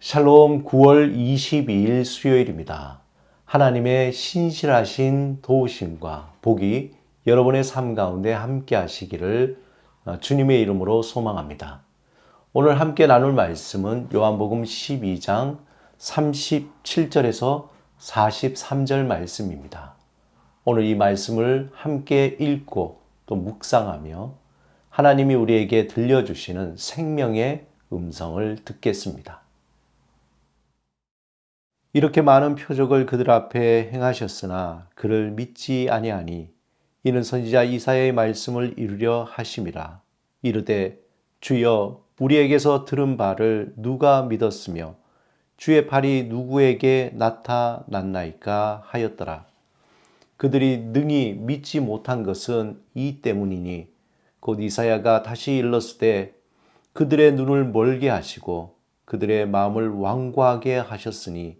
샬롬 9월 22일 수요일입니다. 하나님의 신실하신 도우심과 복이 여러분의 삶 가운데 함께 하시기를 주님의 이름으로 소망합니다. 오늘 함께 나눌 말씀은 요한복음 12장 37절에서 43절 말씀입니다. 오늘 이 말씀을 함께 읽고 또 묵상하며 하나님이 우리에게 들려주시는 생명의 음성을 듣겠습니다. 이렇게 많은 표적을 그들 앞에 행하셨으나 그를 믿지 아니하니 이는 선지자 이사야의 말씀을 이루려 하심이라. 이르되 주여 우리에게서 들은 바를 누가 믿었으며 주의 팔이 누구에게 나타났나이까 하였더라. 그들이 능히 믿지 못한 것은 이 때문이니 곧 이사야가 다시 일렀으되 그들의 눈을 멀게 하시고 그들의 마음을 완고하게 하셨으니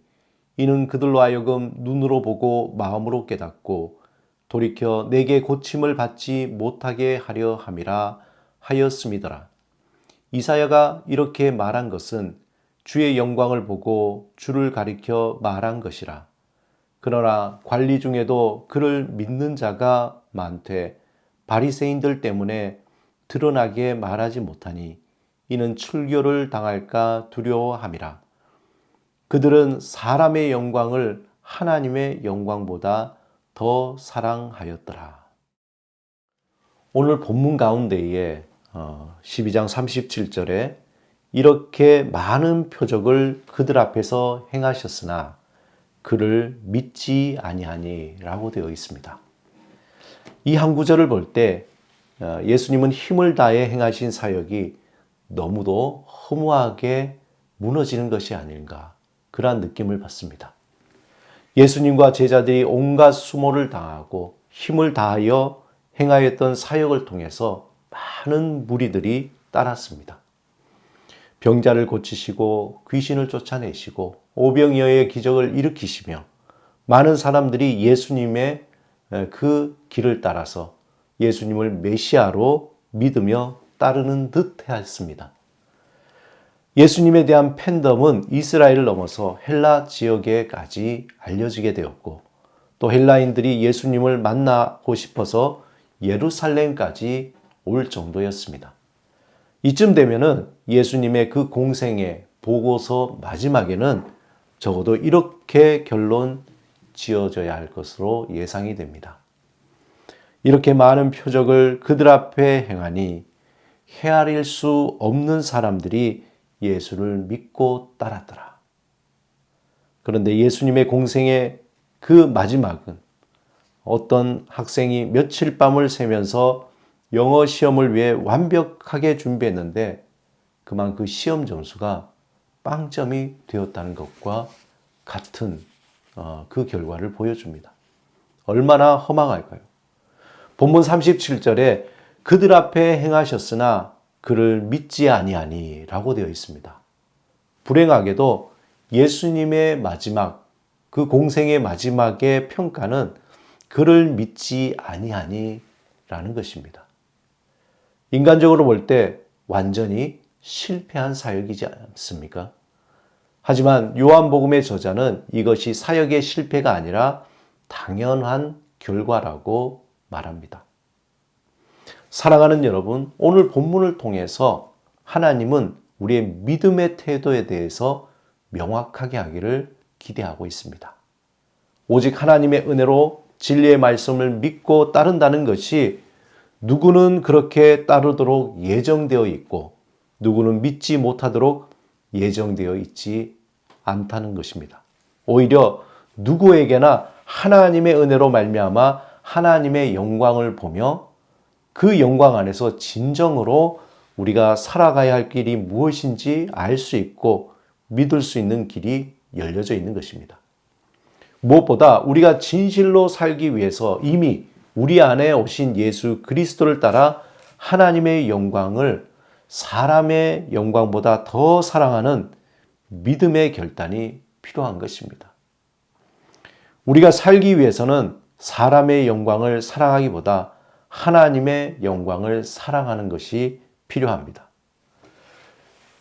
이는 그들로 하여금 눈으로 보고 마음으로 깨닫고 돌이켜 내게 고침을 받지 못하게 하려 함이라 하였음이더라. 이사야가 이렇게 말한 것은 주의 영광을 보고 주를 가리켜 말한 것이라. 그러나 관리 중에도 그를 믿는 자가 많되 바리새인들 때문에 드러나게 말하지 못하니 이는 출교를 당할까 두려워함이라. 그들은 사람의 영광을 하나님의 영광보다 더 사랑하였더라. 오늘 본문 가운데에 12장 37절에 이렇게 많은 표적을 그들 앞에서 행하셨으나 그를 믿지 아니하니 라고 되어 있습니다. 이 한 구절을 볼 때 예수님은 힘을 다해 행하신 사역이 너무도 허무하게 무너지는 것이 아닌가 그러한 느낌을 받습니다. 예수님과 제자들이 온갖 수모를 당하고 힘을 다하여 행하였던 사역을 통해서 많은 무리들이 따랐습니다. 병자를 고치시고 귀신을 쫓아내시고 오병이어의 기적을 일으키시며 많은 사람들이 예수님의 그 길을 따라서 예수님을 메시아로 믿으며 따르는 듯 하였습니다. 예수님에 대한 팬덤은 이스라엘을 넘어서 헬라 지역에까지 알려지게 되었고 또 헬라인들이 예수님을 만나고 싶어서 예루살렘까지 올 정도였습니다. 이쯤 되면은 예수님의 그 공생의 보고서 마지막에는 적어도 이렇게 결론 지어져야 할 것으로 예상이 됩니다. 이렇게 많은 표적을 그들 앞에 행하니 헤아릴 수 없는 사람들이 예수를 믿고 따랐더라. 그런데 예수님의 공생의 그 마지막은 어떤 학생이 며칠 밤을 새면서 영어 시험을 위해 완벽하게 준비했는데 그만 그 시험 점수가 빵점이 되었다는 것과 같은 그 결과를 보여줍니다. 얼마나 허망할까요? 본문 37절에 그들 앞에 행하셨으나 그를 믿지 아니하니 라고 되어 있습니다. 불행하게도 예수님의 마지막, 그 공생의 마지막의 평가는 그를 믿지 아니하니 라는 것입니다. 인간적으로 볼 때 완전히 실패한 사역이지 않습니까? 하지만 요한복음의 저자는 이것이 사역의 실패가 아니라 당연한 결과라고 말합니다. 사랑하는 여러분, 오늘 본문을 통해서 하나님은 우리의 믿음의 태도에 대해서 명확하게 하기를 기대하고 있습니다. 오직 하나님의 은혜로 진리의 말씀을 믿고 따른다는 것이 누구는 그렇게 따르도록 예정되어 있고 누구는 믿지 못하도록 예정되어 있지 않다는 것입니다. 오히려 누구에게나 하나님의 은혜로 말미암아 하나님의 영광을 보며 그 영광 안에서 진정으로 우리가 살아가야 할 길이 무엇인지 알 수 있고 믿을 수 있는 길이 열려져 있는 것입니다. 무엇보다 우리가 진실로 살기 위해서 이미 우리 안에 오신 예수 그리스도를 따라 하나님의 영광을 사람의 영광보다 더 사랑하는 믿음의 결단이 필요한 것입니다. 우리가 살기 위해서는 사람의 영광을 사랑하기보다 하나님의 영광을 사랑하는 것이 필요합니다.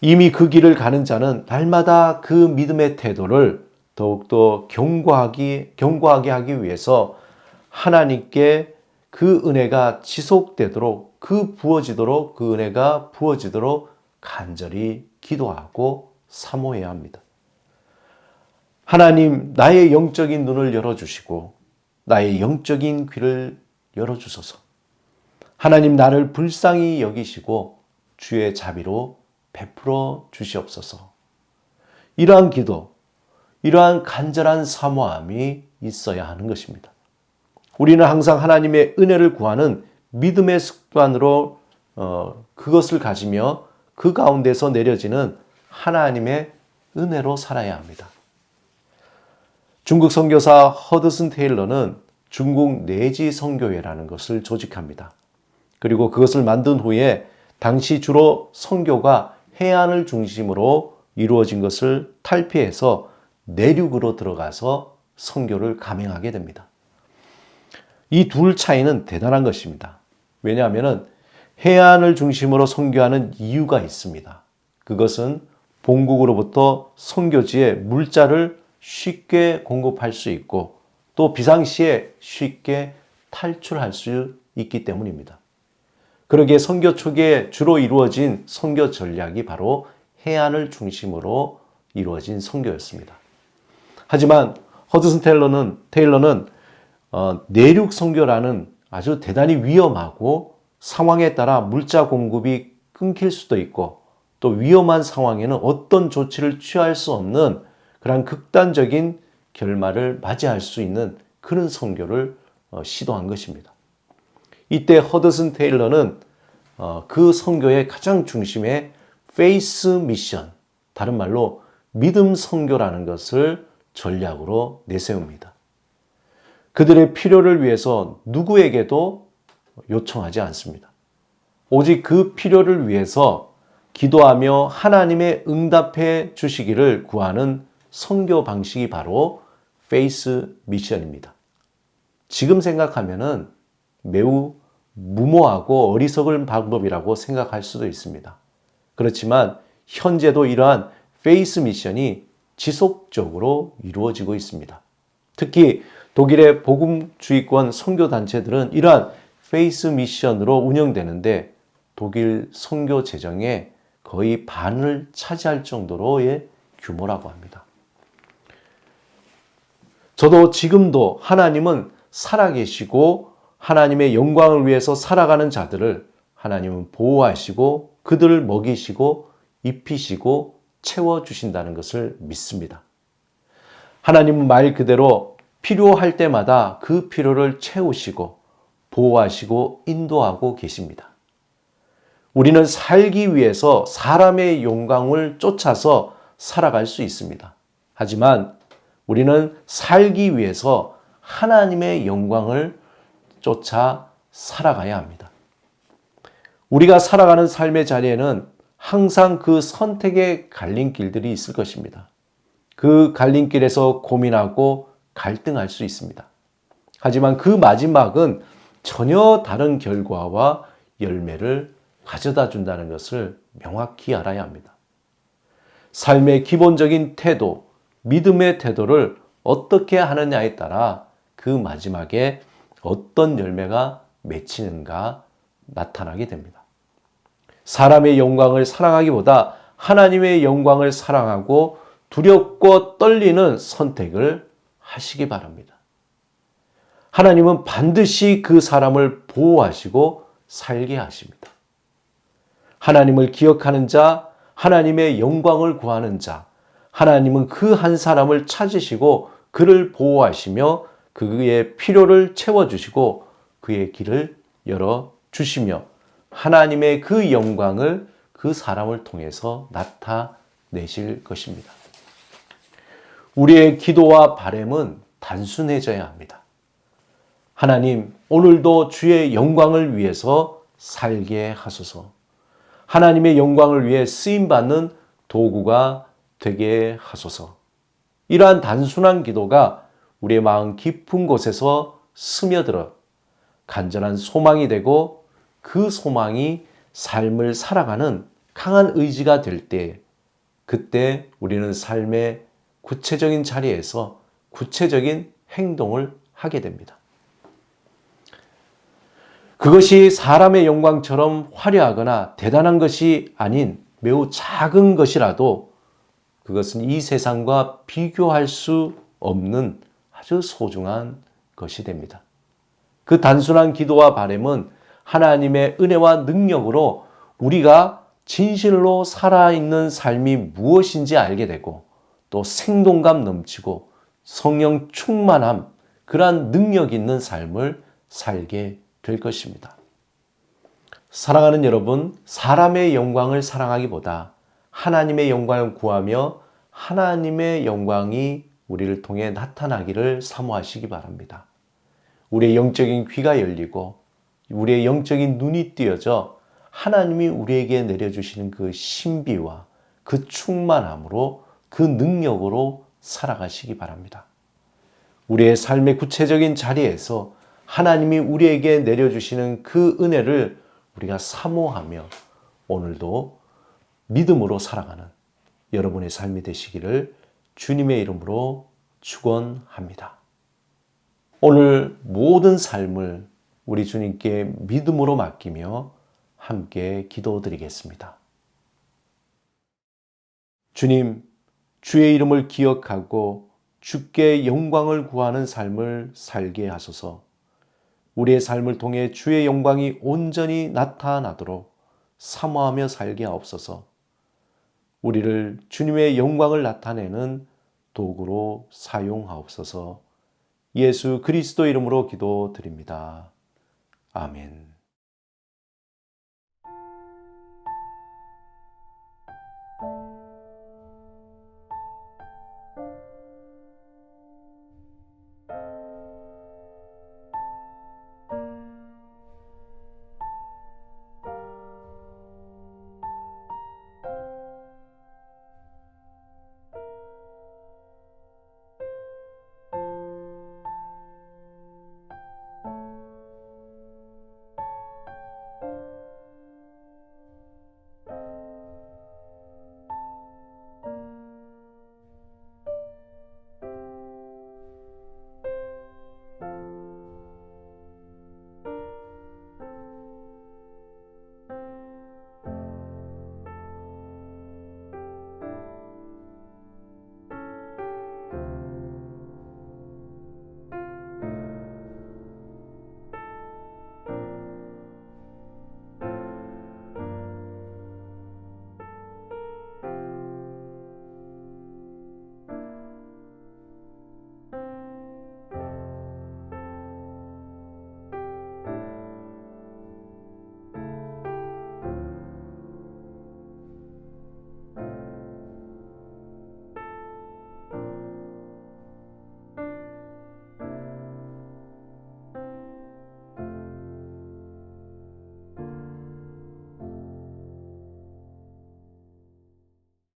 이미 그 길을 가는 자는 날마다 그 믿음의 태도를 더욱더 견고하게 하기 위해서 하나님께 그 은혜가 지속되도록 그 은혜가 부어지도록 간절히 기도하고 사모해야 합니다. 하나님, 나의 영적인 눈을 열어주시고 나의 영적인 귀를 열어주소서. 하나님, 나를 불쌍히 여기시고 주의 자비로 베풀어 주시옵소서. 이러한 기도, 이러한 간절한 사모함이 있어야 하는 것입니다. 우리는 항상 하나님의 은혜를 구하는 믿음의 습관으로 그것을 가지며 그 가운데서 내려지는 하나님의 은혜로 살아야 합니다. 중국 선교사 허드슨 테일러는 중국 내지 선교회라는 것을 조직합니다. 그리고 그것을 만든 후에 당시 주로 선교가 해안을 중심으로 이루어진 것을 탈피해서 내륙으로 들어가서 선교를 감행하게 됩니다. 이 둘 차이는 대단한 것입니다. 왜냐하면 해안을 중심으로 선교하는 이유가 있습니다. 그것은 본국으로부터 선교지에 물자를 쉽게 공급할 수 있고 또 비상시에 쉽게 탈출할 수 있기 때문입니다. 그러기에 선교 초기에 주로 이루어진 선교 전략이 바로 해안을 중심으로 이루어진 선교였습니다. 하지만 허드슨 테일러는 내륙 선교라는 아주 대단히 위험하고 상황에 따라 물자 공급이 끊길 수도 있고 또 위험한 상황에는 어떤 조치를 취할 수 없는 그런 극단적인 결말을 맞이할 수 있는 그런 선교를 시도한 것입니다. 이때 허드슨 테일러는 그 선교의 가장 중심에 페이스 미션, 다른 말로 믿음 선교라는 것을 전략으로 내세웁니다. 그들의 필요를 위해서 누구에게도 요청하지 않습니다. 오직 그 필요를 위해서 기도하며 하나님의 응답해 주시기를 구하는 선교 방식이 바로 페이스 미션입니다. 지금 생각하면은 매우 무모하고 어리석은 방법이라고 생각할 수도 있습니다. 그렇지만 현재도 이러한 페이스 미션이 지속적으로 이루어지고 있습니다. 특히 독일의 복음주의권 선교단체들은 이러한 페이스 미션으로 운영되는데 독일 선교 재정의 거의 반을 차지할 정도로의 규모라고 합니다. 저도 지금도 하나님은 살아계시고 하나님의 영광을 위해서 살아가는 자들을 하나님은 보호하시고 그들을 먹이시고 입히시고 채워주신다는 것을 믿습니다. 하나님은 말 그대로 필요할 때마다 그 필요를 채우시고 보호하시고 인도하고 계십니다. 우리는 살기 위해서 사람의 영광을 쫓아서 살아갈 수 있습니다. 하지만 우리는 살기 위해서 하나님의 영광을 쫓아 살아가야 합니다. 우리가 살아가는 삶의 자리에는 항상 그 선택의 갈림길들이 있을 것입니다. 그 갈림길에서 고민하고 갈등할 수 있습니다. 하지만 그 마지막은 전혀 다른 결과와 열매를 가져다 준다는 것을 명확히 알아야 합니다. 삶의 기본적인 태도, 믿음의 태도를 어떻게 하느냐에 따라 그 마지막에 어떤 열매가 맺히는가 나타나게 됩니다. 사람의 영광을 사랑하기보다 하나님의 영광을 사랑하고 두렵고 떨리는 선택을 하시기 바랍니다. 하나님은 반드시 그 사람을 보호하시고 살게 하십니다. 하나님을 기억하는 자, 하나님의 영광을 구하는 자, 하나님은 그 한 사람을 찾으시고 그를 보호하시며 그의 필요를 채워주시고 그의 길을 열어주시며 하나님의 그 영광을 그 사람을 통해서 나타내실 것입니다. 우리의 기도와 바람은 단순해져야 합니다. 하나님, 오늘도 주의 영광을 위해서 살게 하소서. 하나님의 영광을 위해 쓰임받는 도구가 되게 하소서. 이러한 단순한 기도가 우리의 마음 깊은 곳에서 스며들어 간절한 소망이 되고 그 소망이 삶을 살아가는 강한 의지가 될 때, 그때 우리는 삶의 구체적인 자리에서 구체적인 행동을 하게 됩니다. 그것이 사람의 영광처럼 화려하거나 대단한 것이 아닌 매우 작은 것이라도 그것은 이 세상과 비교할 수 없는 아주 소중한 것이 됩니다. 그 단순한 기도와 바람은 하나님의 은혜와 능력으로 우리가 진실로 살아있는 삶이 무엇인지 알게 되고 또 생동감 넘치고 성령 충만함, 그러한 능력 있는 삶을 살게 될 것입니다. 사랑하는 여러분, 사람의 영광을 사랑하기보다 하나님의 영광을 구하며 하나님의 영광이 우리를 통해 나타나기를 사모하시기 바랍니다. 우리의 영적인 귀가 열리고 우리의 영적인 눈이 띄어져 하나님이 우리에게 내려주시는 그 신비와 그 충만함으로 그 능력으로 살아가시기 바랍니다. 우리의 삶의 구체적인 자리에서 하나님이 우리에게 내려주시는 그 은혜를 우리가 사모하며 오늘도 믿음으로 살아가는 여러분의 삶이 되시기를 주님의 이름으로 축원합니다. 오늘 모든 삶을 우리 주님께 믿음으로 맡기며 함께 기도드리겠습니다. 주님, 주의 이름을 기억하고 주께 영광을 구하는 삶을 살게 하소서. 우리의 삶을 통해 주의 영광이 온전히 나타나도록 사모하며 살게 하옵소서. 우리를 주님의 영광을 나타내는 도구로 사용하옵소서. 예수 그리스도 이름으로 기도드립니다. 아멘.